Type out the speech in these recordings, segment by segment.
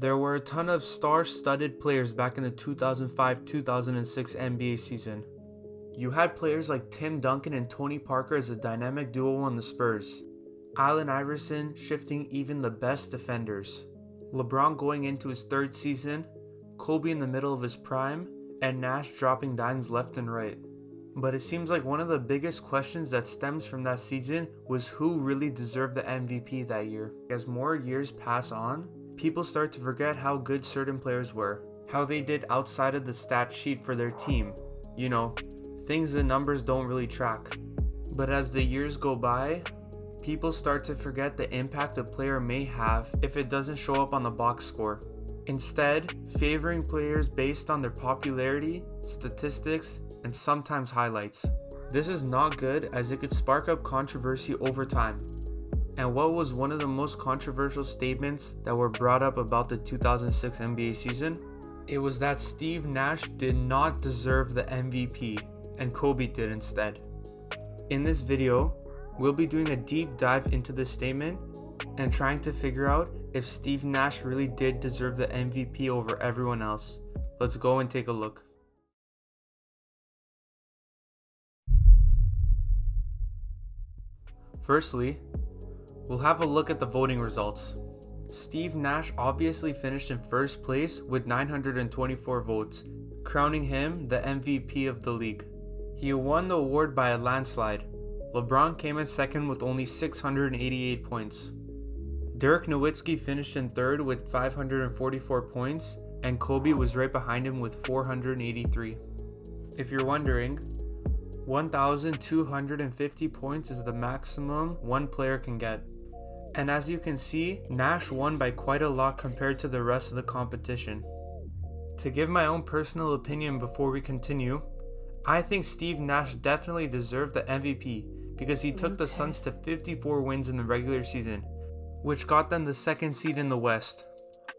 There were a ton of star-studded players back in the 2005-2006 NBA season. You had players like Tim Duncan and Tony Parker as a dynamic duo on the Spurs, Allen Iverson shifting even the best defenders, LeBron going into his third season, Kobe in the middle of his prime, and Nash dropping dimes left and right. But it seems like one of the biggest questions that stems from that season was who really deserved the MVP that year. As more years pass on, people start to forget how good certain players were, how they did outside of the stat sheet for their team. You know, things the numbers don't really track. But as the years go by, people start to forget the impact a player may have if it doesn't show up on the box score. Instead, favoring players based on their popularity, statistics, and sometimes highlights. This is not good as it could spark up controversy over time. And what was one of the most controversial statements that were brought up about the 2006 NBA season? It was that Steve Nash did not deserve the MVP, and Kobe did instead. In this video, we'll be doing a deep dive into this statement and trying to figure out if Steve Nash really did deserve the MVP over everyone else. Let's go and take a look. Firstly, we'll have a look at the voting results. Steve Nash obviously finished in first place with 924 votes, crowning him the MVP of the league. He won the award by a landslide. LeBron came in second with only 688 points. Dirk Nowitzki finished in third with 544 points, and Kobe was right behind him with 483. If you're wondering, 1,250 points is the maximum one player can get. And as you can see, Nash won by quite a lot compared to the rest of the competition. To give my own personal opinion before we continue, I think Steve Nash definitely deserved the MVP because he took the Suns to 54 wins in the regular season, which got them the second seed in the West,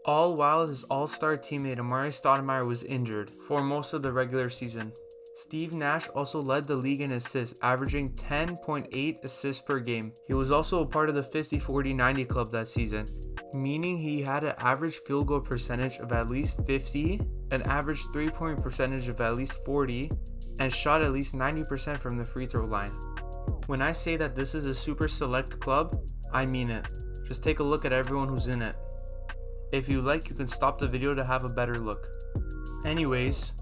all while his all-star teammate Amari Stoudemire was injured for most of the regular season. Steve Nash also led the league in assists, averaging 10.8 assists per game. He was also a part of the 50-40-90 club that season, meaning he had an average field goal percentage of at least 50, an average three-point percentage of at least 40, and shot at least 90% from the free throw line. When I say that this is a super select club, I mean it. Just take a look at everyone who's in it. If you like, you can stop the video to have a better look. Anyways,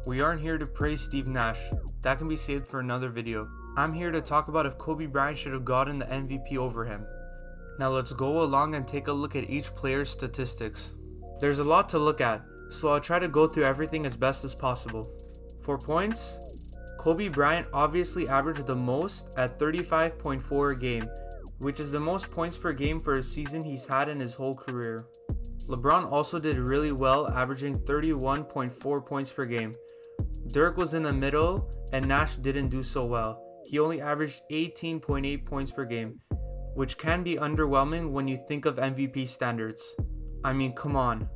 we aren't here to praise Steve Nash. That can be saved for another video. I'm here to talk about if Kobe Bryant should have gotten the MVP over him. Now let's go along and take a look at each player's statistics. There's a lot to look at, so I'll try to go through everything as best as possible. For points, Kobe Bryant obviously averaged the most at 35.4 a game, which is the most points per game for a season he's had in his whole career. LeBron also did really well, averaging 31.4 points per game. Dirk was in the middle, and Nash didn't do so well. He only averaged 18.8 points per game, which can be underwhelming when you think of MVP standards. I mean, come on,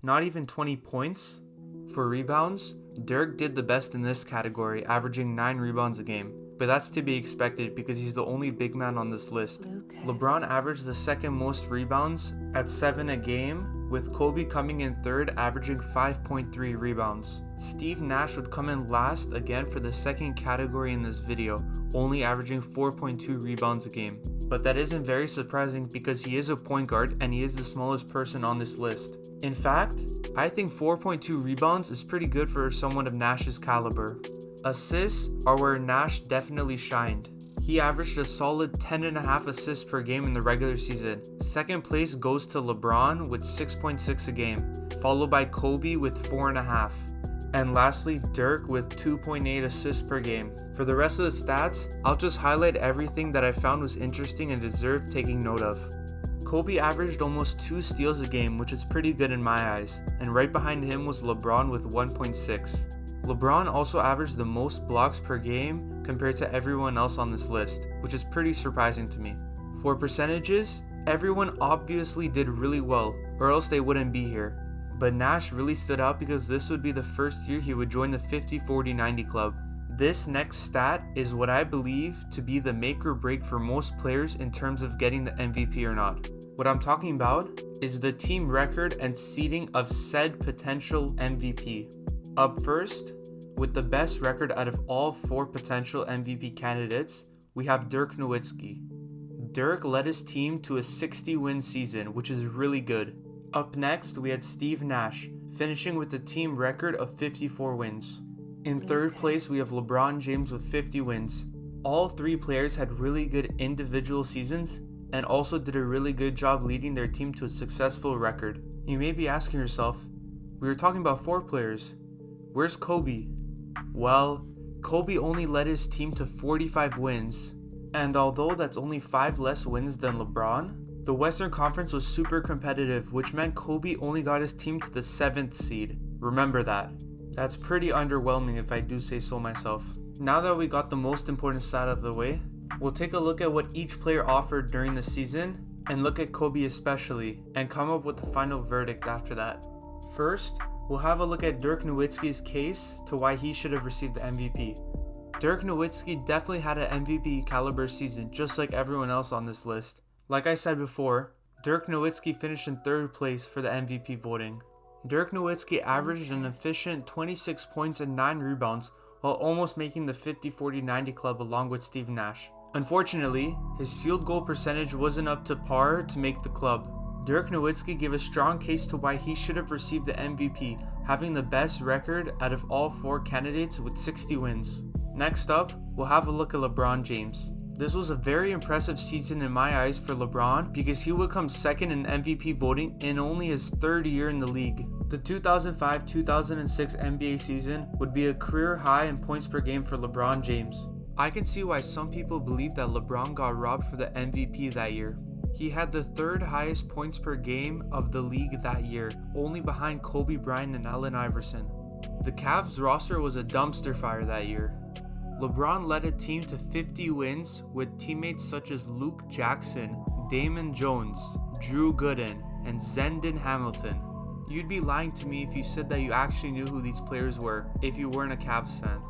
not even 20 points? For rebounds, Dirk did the best in this category, averaging 9 rebounds a game. But that's to be expected because he's the only big man on this list. LeBron averaged the second most rebounds at 7 a game, with Kobe coming in third, averaging 5.3 rebounds. Steve Nash would come in last again for the second category in this video, only averaging 4.2 rebounds a game. But that isn't very surprising because he is a point guard and he is the smallest person on this list. In fact, I think 4.2 rebounds is pretty good for someone of Nash's caliber. Assists are where Nash definitely shined. He averaged a solid 10.5 assists per game in the regular season. Second place goes to LeBron with 6.6 a game, followed by Kobe with 4.5. And lastly, Dirk with 2.8 assists per game. For the rest of the stats, I'll just highlight everything that I found was interesting and deserved taking note of. Kobe averaged almost 2 steals a game, which is pretty good in my eyes, and right behind him was LeBron with 1.6. LeBron also averaged the most blocks per game compared to everyone else on this list, which is pretty surprising to me. For percentages, everyone obviously did really well, or else they wouldn't be here. But Nash really stood out because this would be the first year he would join the 50-40-90 club. This next stat is what I believe to be the make or break for most players in terms of getting the MVP or not. What I'm talking about is the team record and seeding of said potential MVP. Up first, with the best record out of all 4 potential MVP candidates, we have Dirk Nowitzki. Dirk led his team to a 60-win season, which is really good. Up next, we had Steve Nash, finishing with a team record of 54 wins. In third place, we have LeBron James with 50 wins. All 3 players had really good individual seasons and also did a really good job leading their team to a successful record. You may be asking yourself, we were talking about 4 players. Where's Kobe? Well, Kobe only led his team to 45 wins. And although that's only 5 less wins than LeBron, the Western Conference was super competitive, which meant Kobe only got his team to the 7th seed. Remember that. That's pretty underwhelming if I do say so myself. Now that we got the most important stat out of the way, we'll take a look at what each player offered during the season and look at Kobe especially and come up with the final verdict after that. First, we'll have a look at Dirk Nowitzki's case to why he should have received the MVP. Dirk Nowitzki definitely had an MVP caliber season, just like everyone else on this list. Like I said before, Dirk Nowitzki finished in 3rd place for the MVP voting. Dirk Nowitzki averaged an efficient 26 points and 9 rebounds while almost making the 50-40-90 club along with Steve Nash. Unfortunately, his field goal percentage wasn't up to par to make the club. Dirk Nowitzki gave a strong case to why he should have received the MVP, having the best record out of all 4 candidates with 60 wins. Next up, we'll have a look at LeBron James. This was a very impressive season in my eyes for LeBron because he would come second in MVP voting in only his 3rd year in the league. The 2005-2006 NBA season would be a career high in points per game for LeBron James. I can see why some people believe that LeBron got robbed for the MVP that year. He had the 3rd highest points per game of the league that year, only behind Kobe Bryant and Allen Iverson. The Cavs roster was a dumpster fire that year. LeBron led a team to 50 wins with teammates such as Luke Jackson, Damon Jones, Drew Gooden, and Zendon Hamilton. You'd be lying to me if you said that you actually knew who these players were if you weren't a Cavs fan.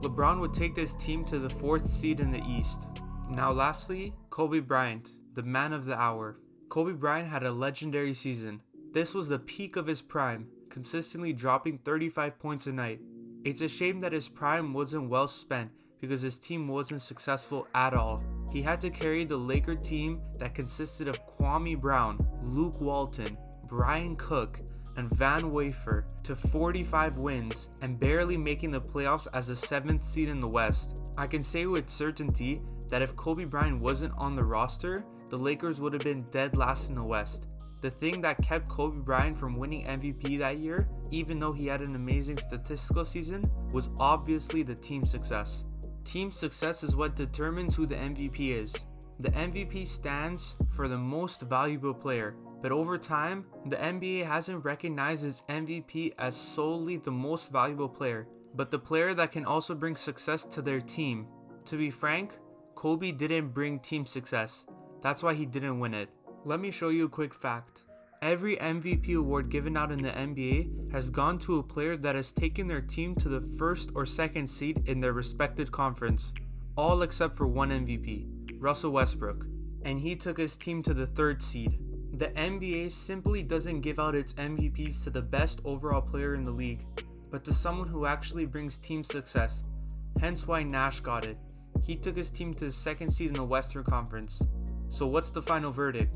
LeBron would take this team to the 4th seed in the East. Now lastly, Kobe Bryant, the man of the hour. Kobe Bryant had a legendary season. This was the peak of his prime, consistently dropping 35 points a night. It's a shame that his prime wasn't well spent because his team wasn't successful at all. He had to carry the Laker team that consisted of Kwame Brown, Luke Walton, Brian Cook, and Van Wafer to 45 wins and barely making the playoffs as the 7th seed in the West. I can say with certainty that if Kobe Bryant wasn't on the roster, the Lakers would have been dead last in the West. The thing that kept Kobe Bryant from winning MVP that year, even though he had an amazing statistical season, was obviously the team success. Team success is what determines who the MVP is. The MVP stands for the most valuable player, but over time, the NBA hasn't recognized its MVP as solely the most valuable player, but the player that can also bring success to their team. To be frank, Kobe didn't bring team success. That's why he didn't win it. Let me show you a quick fact. Every MVP award given out in the NBA has gone to a player that has taken their team to the 1st or 2nd seed in their respective conference. All except for one MVP, Russell Westbrook, and he took his team to the 3rd seed. The NBA simply doesn't give out its MVPs to the best overall player in the league, but to someone who actually brings team success. Hence why Nash got it. He took his team to the 2nd seed in the Western Conference. So what's the final verdict?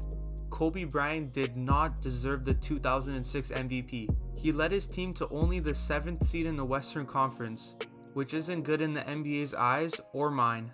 Kobe Bryant did not deserve the 2006 MVP. He led his team to only the 7th seed in the Western Conference, which isn't good in the NBA's eyes or mine.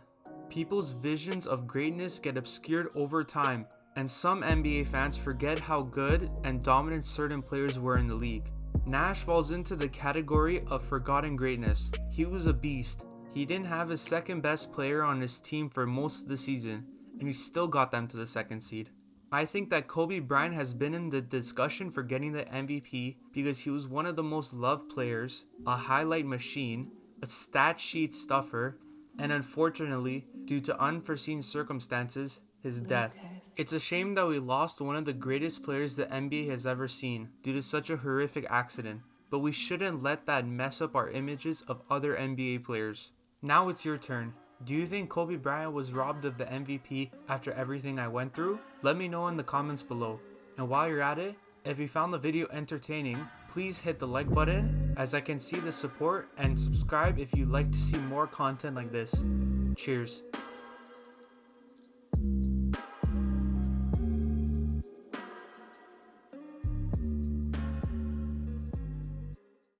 People's visions of greatness get obscured over time, and some NBA fans forget how good and dominant certain players were in the league. Nash falls into the category of forgotten greatness. He was a beast. He didn't have his 2nd best player on his team for most of the season, and he still got them to the 2nd seed. I think that Kobe Bryant has been in the discussion for getting the MVP because he was one of the most loved players, a highlight machine, a stat sheet stuffer, and unfortunately, due to unforeseen circumstances, his death. It's a shame that we lost one of the greatest players the NBA has ever seen due to such a horrific accident, but we shouldn't let that mess up our images of other NBA players. Now it's your turn. Do you think Kobe Bryant was robbed of the MVP after everything I went through? Let me know in the comments below. And while you're at it, if you found the video entertaining, please hit the like button as I can see the support, and subscribe if you'd like to see more content like this. Cheers.